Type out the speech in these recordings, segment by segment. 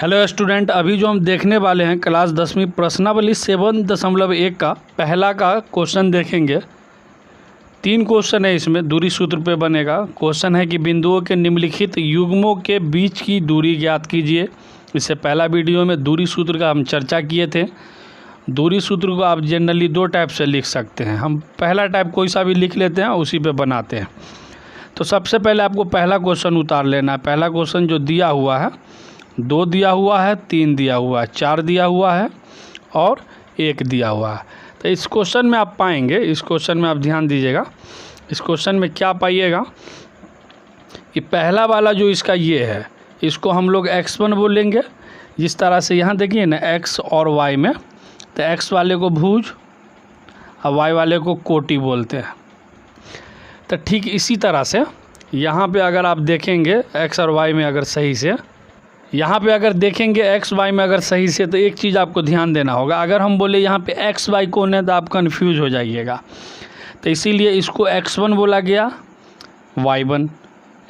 Hello student, अभी जो हम देखने वाले हैं क्लास 10वीं प्रश्नावली 7.1 का पहला का क्वेश्चन देखेंगे। 3 क्वेश्चन है इसमें, दूरी सूत्र पे बनेगा। क्वेश्चन है कि बिंदुओं के निम्नलिखित युग्मों के बीच की दूरी ज्ञात कीजिए। इससे पहला वीडियो में दूरी सूत्र का हम चर्चा किए थे। दूरी सूत्र को आप जनरली 2 टाइप से लिख सकते हैं। हम पहला टाइप कोई सा भी लिख लेते हैं, उसी पे बनाते हैं। तो सबसे पहले आपको पहला क्वेश्चन उतार लेना है। पहला क्वेश्चन जो दिया हुआ है, 2 दिया हुआ है, 3 दिया हुआ है, 4 दिया हुआ है और 1 दिया हुआ है। तो इस क्वेश्चन में आप पाएंगे, इस क्वेश्चन में आप ध्यान दीजिएगा, इस क्वेश्चन में क्या पाइएगा कि पहला वाला जो इसका ये है, इसको हम लोग x1 बोलेंगे। जिस तरह से यहाँ देखिए ना, x और y में, तो x वाले को भुज और y वाले को कोटि बोलते हैं। तो ठीक इसी तरह से यहाँ पे अगर आप देखेंगे x और y में अगर सही से, यहाँ पे अगर देखेंगे x y में अगर सही से, तो एक चीज़ आपको ध्यान देना होगा। अगर हम बोले यहाँ पे x y कौन है तो आप कंफ्यूज हो जाइएगा। तो इसीलिए इसको x1 बोला गया, y1,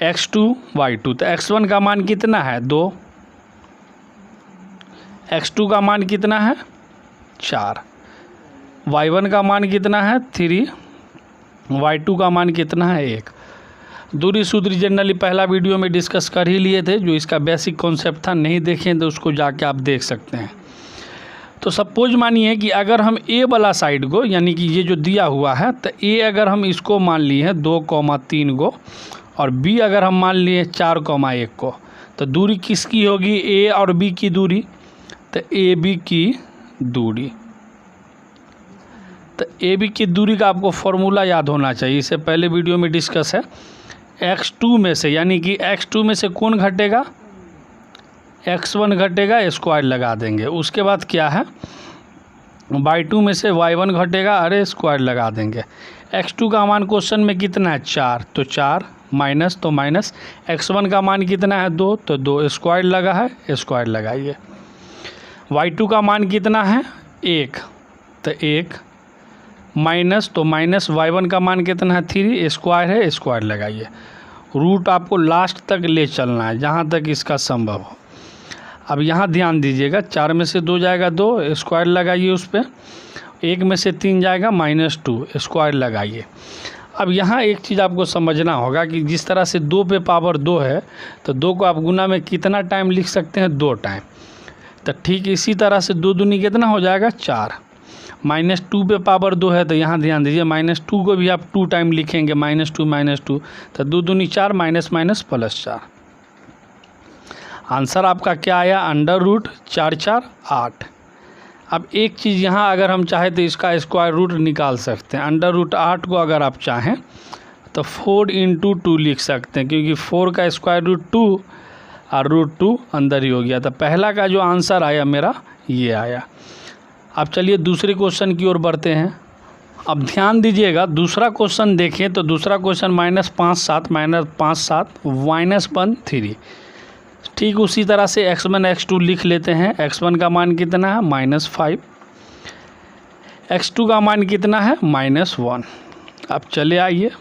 x2 y2। तो x1 का मान कितना है 2, x2 का मान कितना है 4, y1 का मान कितना है 3, y2 का मान कितना है 1। दूरी सूत्र जनरली पहला वीडियो में डिस्कस कर ही लिए थे। जो इसका बेसिक कॉन्सेप्ट था, नहीं देखें तो उसको जाके आप देख सकते हैं। तो सपोज मानिए कि अगर हम ए वाला साइड को, यानी कि ये जो दिया हुआ है, तो ए अगर हम इसको मान लिए 2,3 को और बी अगर हम मान लिए 4,1 को, तो दूरी किसकी होगी, ए और बी की दूरी। तो ए बी की दूरी, तो ए बी की दूरी का आपको फॉर्मूला याद होना चाहिए। इससे पहले वीडियो में डिस्कस है। x2 में से, यानी कि x2 में से कौन घटेगा, x1 घटेगा, स्क्वायर लगा देंगे। उसके बाद क्या है, y2 में से y1 घटेगा, अरे स्क्वायर लगा देंगे। x2 का मान क्वेश्चन में कितना है 4, तो 4 माइनस, तो माइनस। x1 का मान कितना है 2, तो 2 स्क्वायर लगा है, स्क्वायर लगाइए। y2 का मान कितना है 1, तो 1 माइनस, तो माइनस। y1 का मान कितना है 3, स्क्वायर है, स्क्वायर लगाइए। रूट आपको लास्ट तक ले चलना है, जहाँ तक इसका संभव हो। अब यहाँ ध्यान दीजिएगा, 4 में से 2 जाएगा 2, स्क्वायर लगाइए उस पर। 1 में से 3 जाएगा -2, स्क्वायर लगाइए। अब यहाँ एक चीज़ आपको समझना होगा कि जिस तरह से 2 पे पावर 2 है, तो 2 को आप गुना में कितना टाइम लिख सकते हैं, 2 टाइम। तो ठीक इसी तरह से 2 दूनी कितना हो जाएगा 4। -2 पे पावर 2 है, तो यहाँ ध्यान दीजिए, -2 को भी आप 2 टाइम लिखेंगे, -2, तो 2 दूनी 4, माइनस माइनस प्लस 4। आंसर आपका क्या आया, √4 4 8। अब एक चीज़ यहाँ अगर हम चाहें तो इसका स्क्वायर रूट निकाल सकते हैं। √8 को अगर आप चाहें तो 4 × 2 लिख सकते हैं, क्योंकि 4 का स्क्वायर रूट 2 और √2 अंदर ही हो गया। तो पहला का जो आंसर आया मेरा ये आया। अब चलिए दूसरे क्वेश्चन की ओर बढ़ते हैं। अब ध्यान दीजिएगा, दूसरा क्वेश्चन देखें तो दूसरा क्वेश्चन -5 7 -5 7 -1 3। ठीक उसी तरह से x1 x2 लिख लेते हैं। x1 का मान कितना है -5, x2 का मान कितना है -1। अब चले आइए,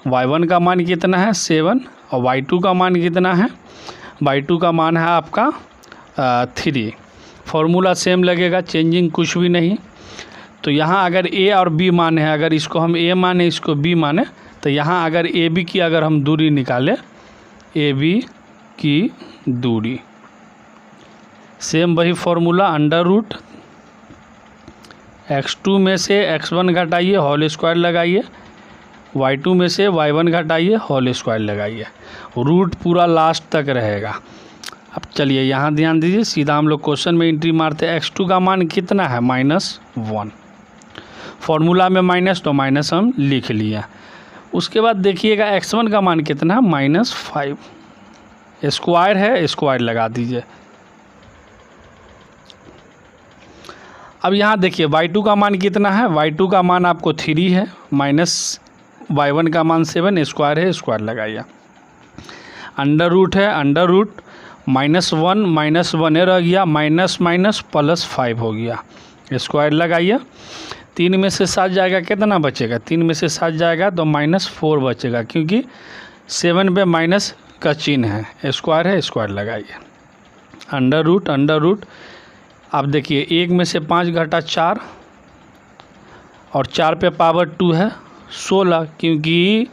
y1 का मान कितना है 7 और y2 का मान कितना है, y2 का मान है आपका 3। फॉर्मूला सेम लगेगा, चेंजिंग कुछ भी नहीं। तो यहाँ अगर a और b मान है, अगर इसको हम a माने, इसको b माने, तो यहाँ अगर ए बी की अगर हम दूरी निकालें, ए बी की दूरी, सेम वही फॉर्मूला, √x2 में से x1 घटाइए, होल स्क्वायर लगाइए, y2 में से y1 घटाइए, होल स्क्वायर लगाइए। रूट पूरा लास्ट तक रहेगा। अब चलिए यहाँ ध्यान दीजिए, सीधा हम लोग क्वेश्चन में एंट्री मारते हैं। x2 का मान कितना है -1, फॉर्मूला में माइनस, तो माइनस हम लिख लिया। उसके बाद देखिएगा x1 का मान कितना है -5, स्क्वायर है, स्क्वायर लगा दीजिए। अब यहाँ देखिए y2 का मान कितना है, y2 का मान आपको 3 है, माइनस y1 का मान 7, स्क्वायर है, स्क्वायर लगाइए। अंडर रूट है, अंडर रूट -1 रह गया, माइनस माइनस +5 हो गया, स्क्वायर लगाइए। 3 में से 7 जाएगा, कितना बचेगा, 3 में से 7 जाएगा तो -4 बचेगा, क्योंकि 7 पे माइनस का चिन्ह है, स्क्वायर है, स्क्वायर लगाइए। अंडर रूट आप देखिए 1 में से 5 घटा 4 और 4 पे पावर 2 है 16, क्योंकि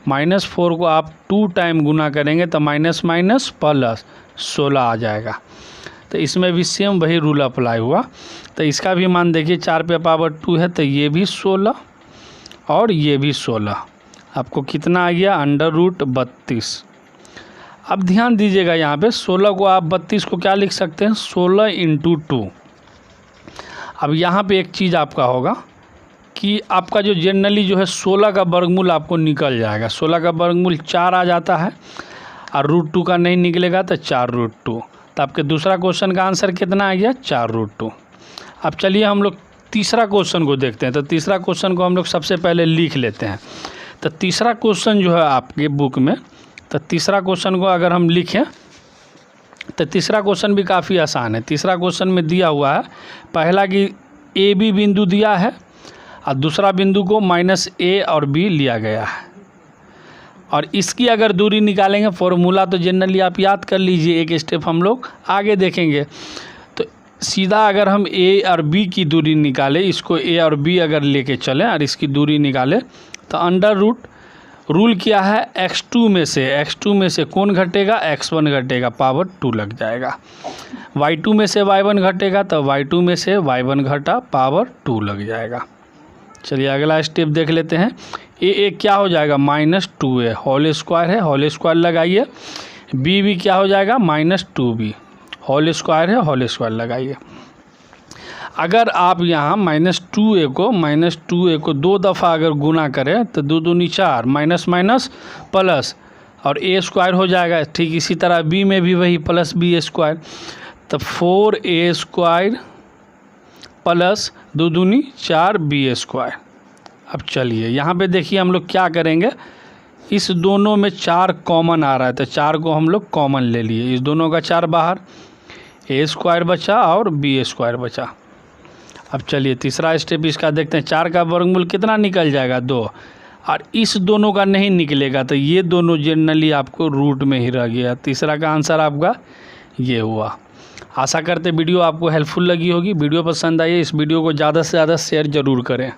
-4 को आप 2 टाइम गुना करेंगे तो माइनस माइनस प्लस 16 आ जाएगा। तो इसमें भी सेम वही रूल अप्लाई हुआ। तो इसका भी मान देखिए 4 पे पावर 2 है तो ये भी 16 और ये भी 16, आपको कितना आ गया √32। अब ध्यान दीजिएगा यहाँ पे 16 को आप 32 को क्या लिख सकते हैं 16 × 2। अब यहाँ पे एक चीज़ आपका होगा कि आपका जो जनरली जो है 16 का वर्गमूल आपको निकल जाएगा। 16 का वर्गमूल 4 आ जाता है और √2 का नहीं निकलेगा तो 4√2। तो आपके दूसरा क्वेश्चन का आंसर कितना आ गया 4√2। अब चलिए हम लोग तीसरा क्वेश्चन को देखते हैं। तो तीसरा क्वेश्चन को हम लोग सबसे पहले लिख लेते हैं। तो तीसरा क्वेश्चन जो है आपके बुक में, तो तीसरा क्वेश्चन को अगर हम लिखें तो तीसरा क्वेश्चन भी काफ़ी आसान है। तीसरा क्वेश्चन में दिया हुआ है पहला कि AB बिंदु दिया है और दूसरा बिंदु को -A और B लिया गया है और इसकी अगर दूरी निकालेंगे, फॉर्मूला तो जनरली आप याद कर लीजिए, एक स्टेप हम लोग आगे देखेंगे। तो सीधा अगर हम A और B की दूरी निकालें, इसको A और B अगर लेके चलें और इसकी दूरी निकालें तो अंडर रूल क्या है x2 में से कौन घटेगा x1 घटेगा, पावर 2 लग जाएगा। y2 में से y1 घटेगा तो y2 में से y1 घटा, पावर 2 लग जाएगा। चलिए अगला स्टेप देख लेते हैं। ए क्या हो जाएगा -2a होल स्क्वायर है, होल स्क्वायर लगाइए। बी क्या हो जाएगा -2b होल स्क्वायर है, होल स्क्वायर लगाइए। अगर आप यहाँ -2a को 2 दफ़ा अगर गुना करें तो 2 दूनी 4 माइनस माइनस प्लस और a स्क्वायर हो जाएगा। ठीक इसी तरह b में भी वही प्लस b स्क्वायर, तो 4a स्क्वायर प्लस 2 दूनी 4b स्क्वायर। अब चलिए यहाँ पे देखिए हम लोग क्या करेंगे, इस दोनों में 4 कॉमन आ रहा है तो 4 को हम लोग कॉमन ले लिए। इस दोनों का 4 बाहर, a स्क्वायर बचा और b स्क्वायर बचा। अब चलिए तीसरा स्टेप इसका देखते हैं। 4 का वर्गमूल कितना निकल जाएगा 2 और इस दोनों का नहीं निकलेगा तो ये दोनों जनरली आपको रूट में ही रह गया। तीसरा का आंसर आपका ये हुआ। आशा करते वीडियो आपको हेल्पफुल लगी होगी। वीडियो पसंद आई, इस वीडियो को ज़्यादा से ज़्यादा शेयर ज़रूर करें।